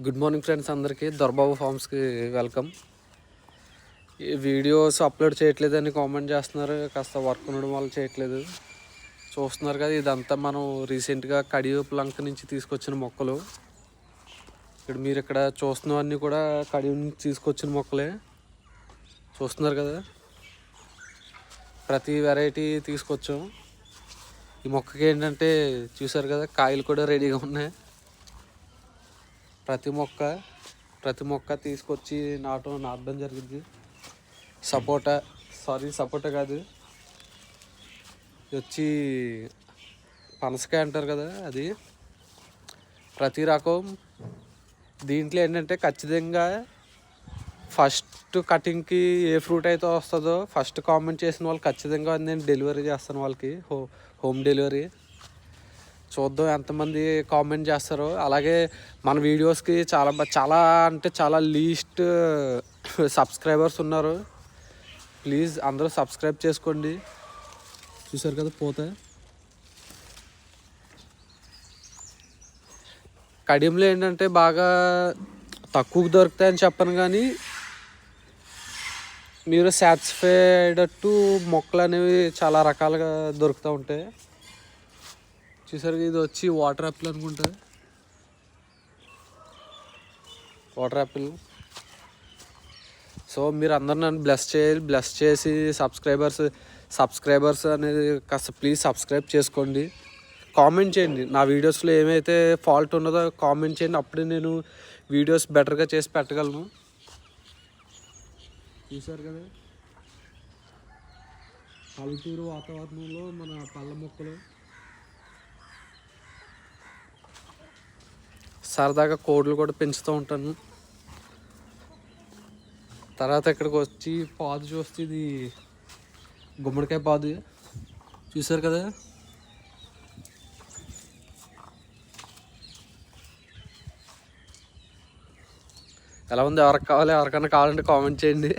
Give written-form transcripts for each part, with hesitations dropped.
Good morning friends, అందరికీ Dorababu ఫార్మ్స్కి welcome. ఈ videos upload చేయట్లేదని కామెంట్ చేస్తున్నారు. కాస్త వర్క్ ఉండడం వల్ల చేయట్లేదు. చూస్తున్నారు కదా, ఇదంతా మనం రీసెంట్గా కడియూపు లంక నుంచి తీసుకొచ్చిన మొక్కలు. మీరు ఇక్కడ చూస్తున్నవన్నీ కూడా కడియూపు నుంచి తీసుకొచ్చిన మొక్కలే. చూస్తున్నారు కదా, ప్రతి వెరైటీ తీసుకొచ్చాం. ఈ మొక్కకి ఏంటంటే చూసారు కదా, కాయలు కూడా రెడీగా ఉన్నాయి. ప్రతి మొక్క తీసుకొచ్చి నాటడం జరిగింది. సపోటా కాదు, ఇది వచ్చి పనసకాయ అంటారు కదా, అది. ప్రతి రకం దీంట్లో ఏంటంటే ఖచ్చితంగా ఫస్ట్ కటింగ్కి ఏ ఫ్రూట్ అయితే వస్తుందో ఫస్ట్ కామెంట్ చేసిన వాళ్ళు ఖచ్చితంగా నేను డెలివరీ చేస్తాను వాళ్ళకి, హోమ్ డెలివరీ. చూద్దాం ఎంతమంది కామెంట్ చేస్తారో. అలాగే మన వీడియోస్కి చాలా లీస్ట్ సబ్స్క్రైబర్స్ ఉన్నారు. ప్లీజ్ అందరూ సబ్స్క్రైబ్ చేసుకోండి. చూసారు కదా, పోతే కడియంలో ఏంటంటే బాగా తక్కువకు దొరుకుతాయని చెప్పను, కానీ మీరు సాటిస్ఫైడ్ మొక్కలు అనేవి చాలా రకాలుగా దొరుకుతూ ఉంటాయి. చూసారు, ఇది వచ్చి వాటర్ యాపిల్ అనుకుంటా, వాటర్ యాపిల్. సో మీరు అందరు నన్ను బ్లెస్ చేసి సబ్స్క్రైబర్స్ అనేది కాస్త ప్లీజ్ సబ్స్క్రైబ్ చేసుకోండి. కామెంట్ చేయండి, నా వీడియోస్లో ఏమైతే ఫాల్ట్ ఉన్నదో కామెంట్ చేయండి. అప్పుడే నేను వీడియోస్ బెటర్గా చేసి పెట్టగలను. చూసారు కదా, పల్లెటూరు వాతావరణంలో మన పళ్ళ మొక్కలు. సరదాగా కోళ్ళు కూడా పెంచుతూ ఉంటాను. తర్వాత ఇక్కడికి వచ్చి పాదు చూస్తే ఇది గుమ్మడికాయ పాదు. చూసారు కదా, ఎలా ఉంది? ఎవరికైనా కావాలంటే కామెంట్ చేయండి.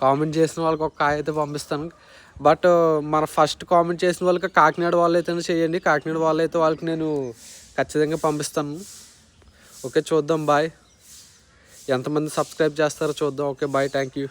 కామెంట్ చేసిన వాళ్ళకి ఒక కాయ అయితే పంపిస్తాను. బట్ మన ఫస్ట్ కామెంట్ చేసిన వాళ్ళకి కాకినాడ వాళ్ళు అయితేనే చేయండి. కాకినాడ వాళ్ళు అయితే వాళ్ళకి నేను ఖచ్చితంగా పంపిస్తాను. ఓకే, చూద్దాం. బాయ్. ఎంతమంది సబ్స్క్రైబ్ చేస్తారో చూద్దాం. Okay, bye. Thank you.